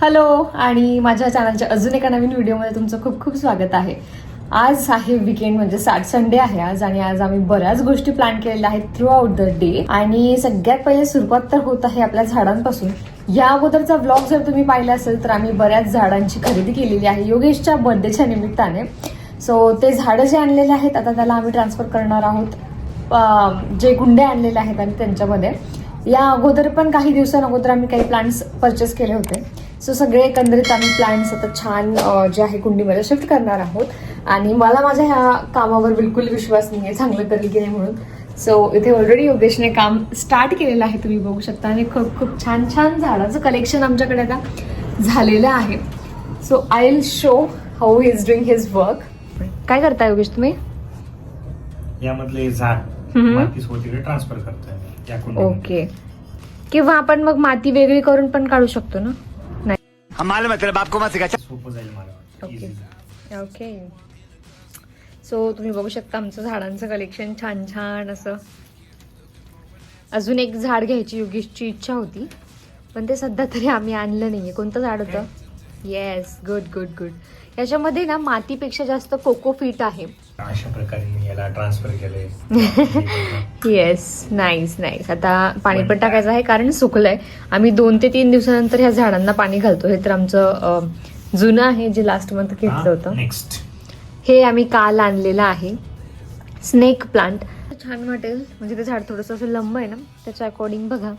Hello आणि माझ्या चॅनलच्या अजून एका नवीन व्हिडिओमध्ये तुमचं खूप खूप स्वागत आहे. आज आहे वीकेंड म्हणजे संडे आहे आज आणि आज आम्ही बऱ्याच गोष्टी प्लॅन केलेल्या आहेत थ्रू आउट द डे. आणि सगळ्यात पहिले सुरुवात तर होत आहे आपल्या झाडांपासून. या अगोदरचा व्लॉग जर तुम्ही पाहिला असेल तर आम्ही बऱ्याच झाडांची खरेदी केलेली आहे योगेशच्या बर्थडेच्या निमित्ताने. सो ते झाडं जे आणलेले आहेत आता त्याला आम्ही ट्रान्सफर करणार आहोत. जे कुंड्या आणलेले आहेत आणि त्यांच्यामध्ये या अगोदर पण काही दिवसांअगोदर आम्ही काही प्लांट्स परचेस केले होते. सो सगळे एकंदरीत आम्ही प्लांट्स आता छान जे आहे कुंडीमध्ये शिफ्ट करणार आहोत. आणि मला माझ्या ह्या कामावर बिलकुल विश्वास नाही आहे चांगलं करेल की नाही म्हणून. सो इथे ऑलरेडी योगेशने काम स्टार्ट केलेलं आहे तुम्ही बघू शकता. आणि खूप खूप छान छान झाडाचं कलेक्शन आमच्याकडे आता झालेलं आहे. So I will show how he is doing his work. काय करताय योगेश तुम्ही? यामधले झाड माती सोबतीकडे ट्रान्सफर करतोय या कुंडीमध्ये. ओके. किंवा आपण मग माती वेगळी करून पण काढू शकतो ना? सोपं जाईल मला वाटतं. ओके. Easy जाईल. ओके. सो तुम्ही बघू शकता आमचं झाडांचं कलेक्शन छान छान असं. अजून एक झाड घ्यायची योगेशची इच्छा होती पण ते सध्या तरी आम्ही आणलं नाहीये. कोणतं झाड होतं? Yes, good good good. याच्यामध्ये ना मातीपेक्षा जास्त कोकोफिट आहे. अशा प्रकारे मी याला ट्रान्सफर केलंय. Yes, nice nice. आता पाणी पण टाकायचं आहे कारण सुकलंय. आम्ही 2 ते 3 दिवसानंतर ह्या झाडांना पाणी घालतो. हे तर आमचं जुनं आहे जे लास्ट मंथ घेतलं होतं. नेक्स्ट हे आम्ही काल आणलेलं आहे स्नेक प्लांट. छान वाटेल म्हणजे ते झाड थोडंसं असं लंब आहे ना त्याच्या अकॉर्डिंग बघा.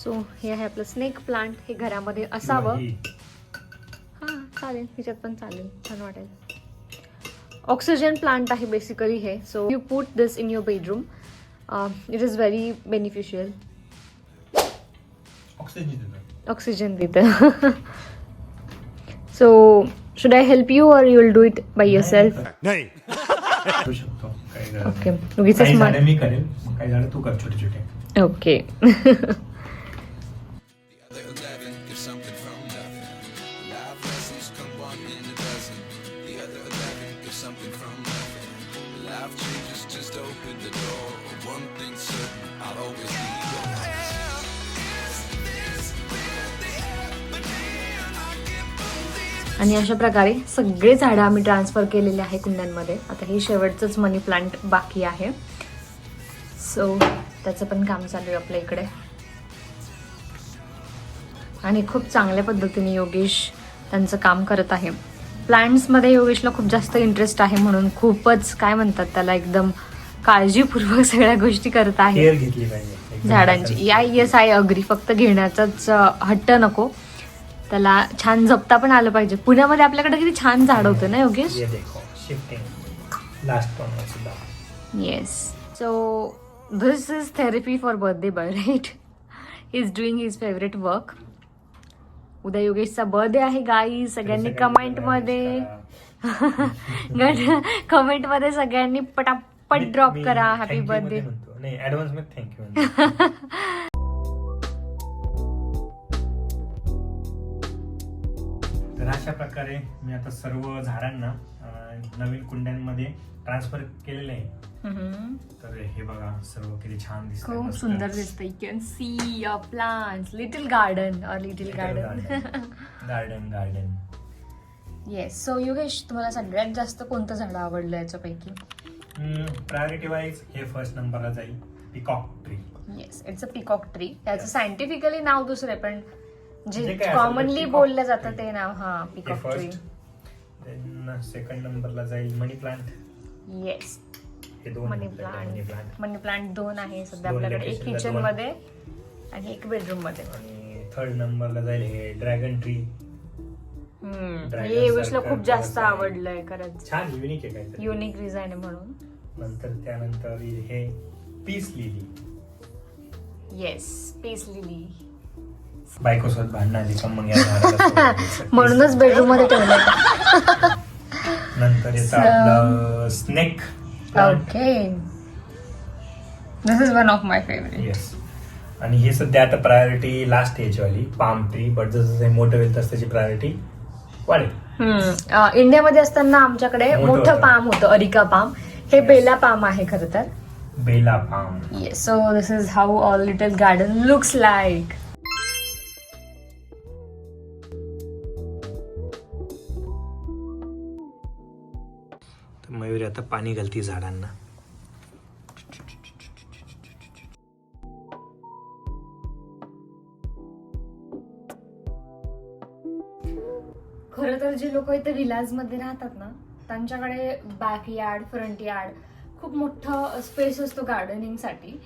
सो हे आहे आपलं स्नेक प्लांट. हे घरामध्ये असावं. हां चालेल, ह्याच्यात पण चालेल, छान वाटेल. ऑक्सिजन प्लांट आहे बेसिकली हे. So you put this in your bedroom. It is very beneficial. Oxygen देतं. So should I help you or you will do it by yourself? नाही करू शकतो. ओके. काही झाडं मी करेल, काही झाडं तू कर छोटे छोटे. ओके. आणि अशा प्रकारे सगळे झाडं आम्ही ट्रान्सफर केलेले आहे कुंड्यांमध्ये. आता हे शेवटचंच मनी प्लांट बाकी आहे. सो त्याचं पण काम चालू आहे आपल्या इकडे. आणि खूप चांगल्या पद्धतीने योगेश त्यांचं काम करत आहे. प्लांट्समध्ये योगेशला खूप जास्त इंटरेस्ट आहे म्हणून खूपच काय म्हणतात त्याला एकदम काळजीपूर्वक सगळ्या गोष्टी करत आहे केअर घेतली पाहिजे झाडांची. Yes I agree. फक्त घेण्याचाच हट्ट नको, त्याला छान जपता पण आलं पाहिजे. पुण्यामध्ये आपल्याकडे किती छान झाड होतं ना Yogesh? Yes. So this is therapy for birthday boy right. He is doing his favourite work. उद्या योगेशचा बर्थडे आहे गाईज. सगळ्यांनी कमेंटमध्ये कमेंटमध्ये सगळ्यांनी पटापट ड्रॉप करा हॅपी बर्थडे. नाही ऍडव्हान्स मध्ये थँक्यू. तर अशा प्रकारे मी आता सर्व झाडांना नवीन कुंड्यांमध्ये ट्रान्सफर केलेले आहे. तर हे बघा सर्व किती छान दिसत. खूप सुंदर दिसतं. You can see a plants, little garden or little garden. Garden. Yes. So Yogesh तुम्हाला सगळ्यात जास्त कोणतं झाड आवडलं याच्यापैकी? प्रायोरिटी वाईज हे फर्स्ट नंबरला जाईल peacock tree. Yes, it's a peacock tree. त्याचं सायंटिफिकली नाव दुसरे पण जे काय कॉमनली असेल बोललं peacock जातं tree. ते नाव. हा पिकॉक ट्री. सेकंड नंबरला जाईल मनी प्लांट. येस, हे दोन मनी प्लांट. मनी प्लांट 2 आहे सध्या आपल्याकडे. एक किचन मध्ये आणि एक बेडरूम मध्ये. आणि थर्ड नंबरला जाईल हे ड्रॅगन ट्री. हे योगेशला खूप जास्त आवडलंय खरंच. छान युनिक आहे काहीतरी. युनिक डिझाईन आहे म्हणून. नंतर त्यानंतर हे peace lily. Yes, peace lily. बायकोसोबत भांडण आली का मग या झाडाला सोडायचं. म्हणूनच बेडरूम मध्ये ठेवलंय. नंतर येतं आपलं snake. Okay, this is one of my favourite. Yes. आणि हे सध्या आता प्रायोरिटी लास्ट स्टेज वाली पाम ट्री. बट जसं मोठं होईल तसं त्याची प्रायोरिटी वाढेल. इंडियामध्ये असताना आमच्याकडे मोठं पाम होतं, अरिका पाम. हे बेला पाम आहे खरं तर. बेला palm. Yes, so this is how our little garden looks like. Kaveri आता पाणी घालती झाडांना. खरं तर जे लोक इथे विलाज मध्ये राहतात ना, त्यांच्याकडे बॅक यार्ड, फ्रंट यार्ड खूप मोठं स्पेस असतो गार्डनिंग साठी.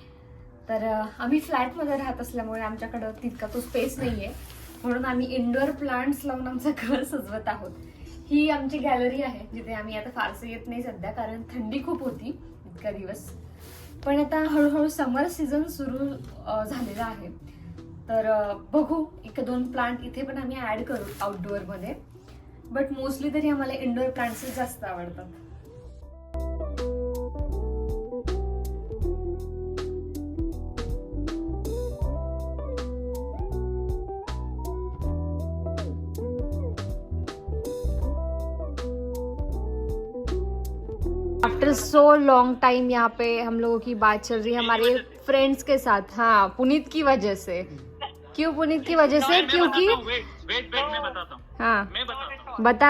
तर आम्ही फ्लॅट मध्ये राहत असल्यामुळे आमच्याकडे तितका तो स्पेस नाहीये, म्हणून आम्ही इंडोअर प्लांट्स लावून आमचं घर सजवत आहोत. ही आमची गॅलरी आहे, जिथे आम्ही आता फारसं येत नाही सध्या, कारण थंडी खूप होती इतका दिवस. पण आता हळूहळू समर सीझन सुरू झालेला आहे, तर बघू 1-2 प्लांट इथे पण आम्ही ऍड करू आउटडोअर मध्ये. बट मोस्टली तरी आम्हाला इंडोअर प्लांट्स जास्त आवडतात. आफ्टर सो लॉन्ग टाइम यहाँ पे हम लोगों की बात चल रही है हमारे फ्रेंड्स के साथ. हाँ, पुनीत की वजह से. क्यों पुनीत की वजह से? क्योंकि वेट मैं बताता हूँ. हाँ, मैं बताता हूँ.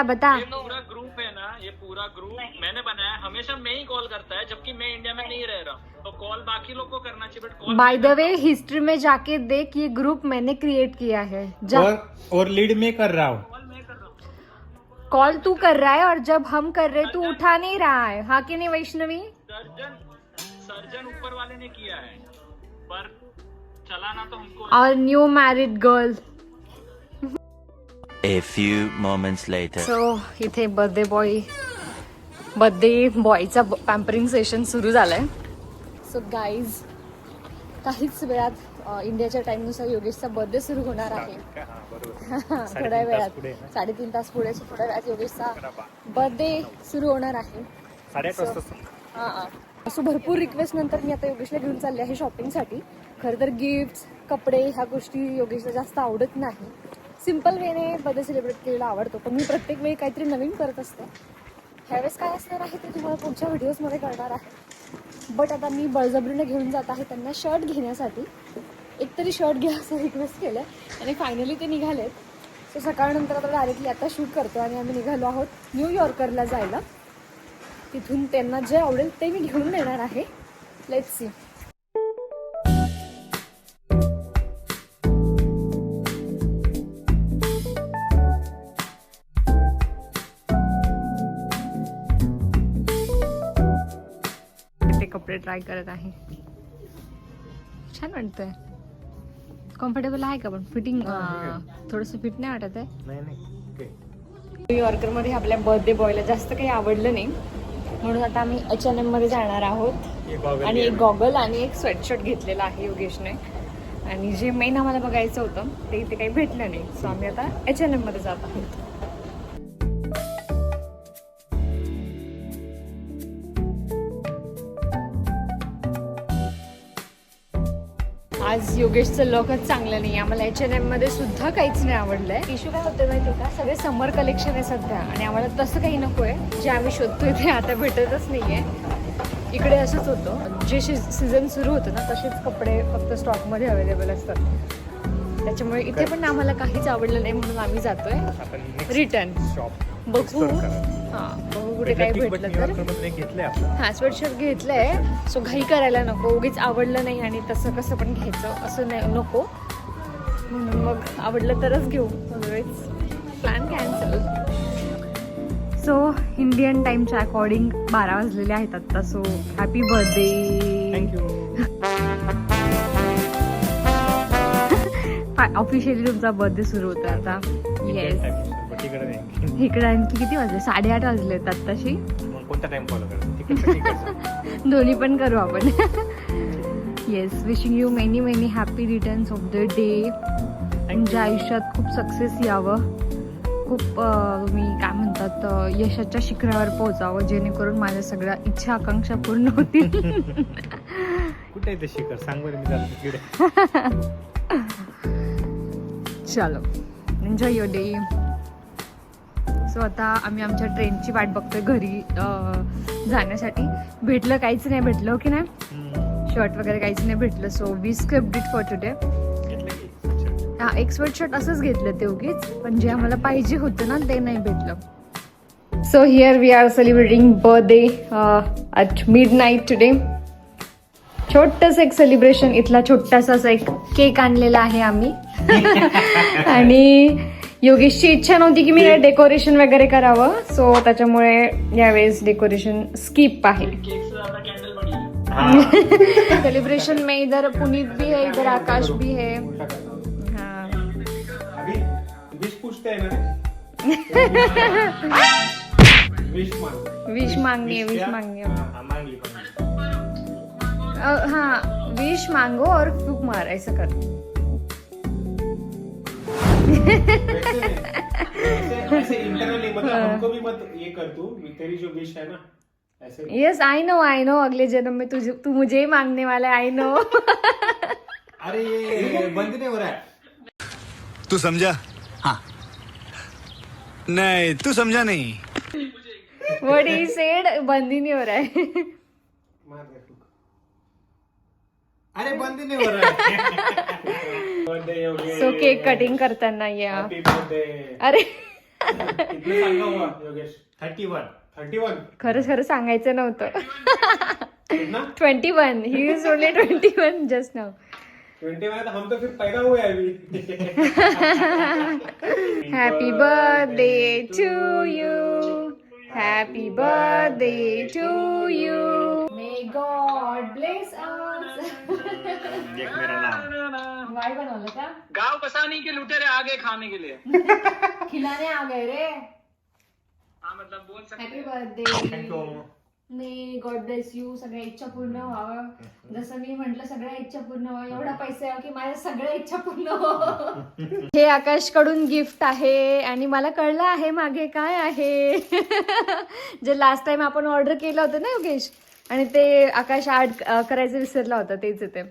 बता. ये पूरा ग्रुप है ना, ये पूरा ग्रुप मैंने बनाया. हमेशा मैं ही कॉल करता है, जबकि मैं इंडिया में नहीं रह रहा. तो कॉल बाकी लोग को करना चाहिए, but call by the way history में जाके देख, ये ग्रुप मैंने क्रिएट किया है. और लीड में कर रहा हूँ. कॉल मैं कर रहा हूँ. कॉल तू कर रहा है, और जब हम कर रहे तू उठा नहीं रहा है. हाँ कि नहीं वैष्णवी? सर्जन ऊपर वाले ने किया है, पर चलाना तो हमको. और new married girl. A few moments later. So इथे बर्थडे बॉयचा पॅम्परिंग सेशन सुरू झालंय. सो गाईज, काहीच वेळात इंडियाच्या टाइमनुसार योगेशचा बर्थडे सुरू होणार आहे. थोड्या वेळात 3.5 तास पुढे थोड्या वेळात योगेशचा बर्थडे सुरू होणार आहे. 8:30 वाजता. हा, असं भरपूर रिक्वेस्ट नंतर मी आता योगेशला घेऊन चालले आहे शॉपिंगसाठी. खरं तर गिफ्ट, कपडे ह्या गोष्टी योगेशला जास्त आवडत नाही. सिम्पल वेने बर्थडे सेलिब्रेट केलेला आवडतो, पण मी प्रत्येक वेळी काहीतरी नवीन करत असते. ह्यावेळेस काय असणार आहे ते तुम्हाला पुढच्या व्हिडिओजमध्ये कळणार आहे. बट आता मी बळजबरीने घेऊन जात आहे त्यांना शर्ट घेण्यासाठी. एकतरी शर्ट घ्या असं रिक्वेस्ट केलं आणि फायनली ते निघालेत. सो सकाळनंतर आता डायरेक्टली आता शूट करतो आणि आम्ही निघालो आहोत न्यूयॉर्करला जायला. तिथून त्यांना जे आवडेल ते मी घेऊन येणार आहे. Let's see. कपडे ट्राय करत आहे. छान वाटतंय. कम्फर्टेबल आहे का? पण फिटिंग थोडंसं फिट नाही वाटत आहे. नाही. न्यूयॉर्कर मध्ये आपल्या बर्थडे बॉयला जास्त काही आवडलं नाही, म्हणून आता आम्ही H&M मध्ये जाणार आहोत. आणि एक गॉगल आणि एक स्वेटशर्ट घेतलेला आहे योगेशने. आणि जे मेन आम्हाला बघायचं होतं ते इथे काही भेटलं नाही, सो आम्ही आता H&M मध्ये जात आहोत. आज योगेशचं लकच चांगलं नाही. आम्हाला H&M मध्ये सुद्धा काहीच नाही आवडलंय. इश्यू काय होतं माहिती का, सगळे समर कलेक्शन आहे सध्या आणि आम्हाला तसं काही नकोय. जे आम्ही शोधतोय ते आता भेटतच नाहीये. इकडे असंच होतं, जे सीझन सुरू होतं ना तसेच कपडे फक्त स्टॉकमध्ये अवेलेबल असतात. त्याच्यामुळे इथे पण आम्हाला काहीच आवडलं नाही, म्हणून आम्ही जातोय रिटर्न. बघू बघू कुठे काय भेटलं तर. हा, स्वेटशर्ट घेतलंय, सो घाई करायला नको. उगीच आवडलं नाही आणि तसं कसं पण घ्यायचं असं नाही नको, म्हणून मग आवडलं तरच घेऊ, otherwise plan cancel. So Indian टाइमच्या अकॉर्डिंग 12 वाजलेले आहेत आत्ता. So happy birthday. Thank you. Officially तुमचा बर्थडे सुरू होता आता. येस. इकडे आणखी किती वाजले? 8:30 वाजलेत आत्ताशी. कोणता टाइम फॉलो करायचा? दोन्ही पण करू आपण. Yes, wishing you many many happy returns of the day. तुमच्या आयुष्यात खूप सक्सेस यावं, खूप मी काय म्हणतात यशाच्या शिखरावर पोहोचावं, जेणेकरून माझ्या सगळ्या इच्छा आकांक्षा पूर्ण होतील. कुठे आहे ते शिखर? सांग बरं, मी जातो तिकडे. चलो, एन्जॉय युअर डे. सो आता आम्ही आमच्या ट्रेनची वाट बघतोय घरी जाण्यासाठी. भेटलं काहीच नाही भेटलं, की नाही, शर्ट वगैरे काहीच नाही भेटलं. So we skipped it for today. हा, एक स्वेटशर्ट असंच घेतलं ते उगीच, पण जे आम्हाला पाहिजे होतं ना ते नाही भेटलं. So here we are celebrating birthday at midnight today. छोटस एक सेलिब्रेशन, इथला छोटासा असा एक केक आणलेला आहे आम्ही. आणि योगेशची इच्छा नव्हती की मी डेकोरेशन वगैरे करावं, सो त्याच्यामुळे यावेळेस डेकोरेशन स्किप आहे. केक से ज्यादा कैंडल बड़ी है. सेलिब्रेशन में इधर पुनीत भी है, इधर आकाश भी है. हाँ. अभी विश पूछते हैं ना. विश मांग. विश मांगनी है, विश मांगनी है. मांगली पण. हाँ, विश मांगो और फूक मार, ऐसा कर. ऐसे इंटरनली मतलब हमको भी मत ये कर तू, तेरी जो विश है ना ऐसे. यस आई नो अगले जन्म में तू मुझे ही मांगने वाला है. I know. अरे ये बंद नहीं हो रहा है. तू समझा? हाँ. नहीं, तू समझा नहीं. व्हाट ही सेड, बंद ही नहीं हो रहा है. मार दे तू. अरे बंद ही नहीं हो रहा है. Birthday Yogesh. So cake cutting करताना या. Happy birthday. अरे कितना साल का हुआ योगेश? 31. खरं सांगायचं नव्हतं. कितना? 21. He is only 21 just now. 21 हम तो फिर पैदा हुए हैं अभी. Happy birthday to you. Happy birthday to you. May God bless us. एक मेरा नाम. वाई बनवलं का? गांव बसाने के लुटेरे आगे खाने के लिए. खिलाने आ गए रे. हाँ मतलब बोल सकते हॅपी हैं. Birthday. Thank you. May God bless you. सगळ्या इच्छा पूर्ण व्हावं. जसं मी म्हंटल, सगळ्या इच्छा पूर्ण व्हावं. एवढा पैसा यावं की माझ्या सगळ्या इच्छा पूर्ण व्हावं. हे आकाश कडून गिफ्ट आहे आणि मला कळलं आहे मागे काय आहे. जे लास्ट टाइम आपण ऑर्डर केलं होतं ना योगेश, आणि ते आकाश ऍड करायचं विसरला होता, तेच येते.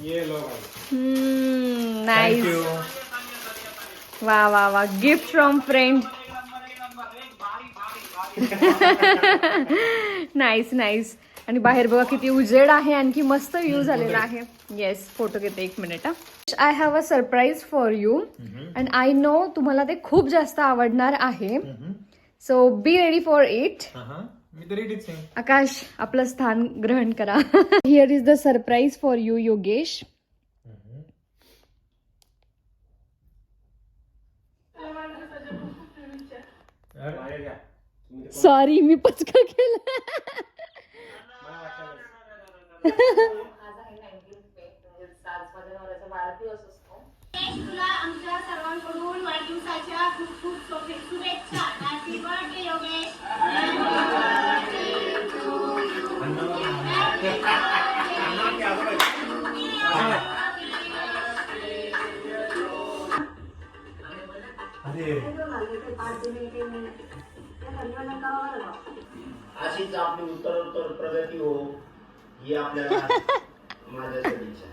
ये लो भाई. नाईस. वा वा वा. Gift from friend. नाईस. आणि बाहेर बघा किती उजेड आहे, आणखी मस्त व्ह्यू झालेला आहे. येस, फोटो घेते 1 minute. I have a surprise for you and I know तुम्हाला ते खूप जास्त आवडणार आहे. So be ready for it. मी तर रेडीच आहे. आकाश, आपलं स्थान ग्रहण करा. Here is the surprise for you Yogesh. Sorry, मी पचका केला. तुला आमच्या सर्वांकडून वाढदिवसाच्या खूप खूप शुभेच्छा. Happy birthday Yogesh. अशीच आपली उत्तर प्रगती हो, ही आपल्याला माझ्या सदिच्छा.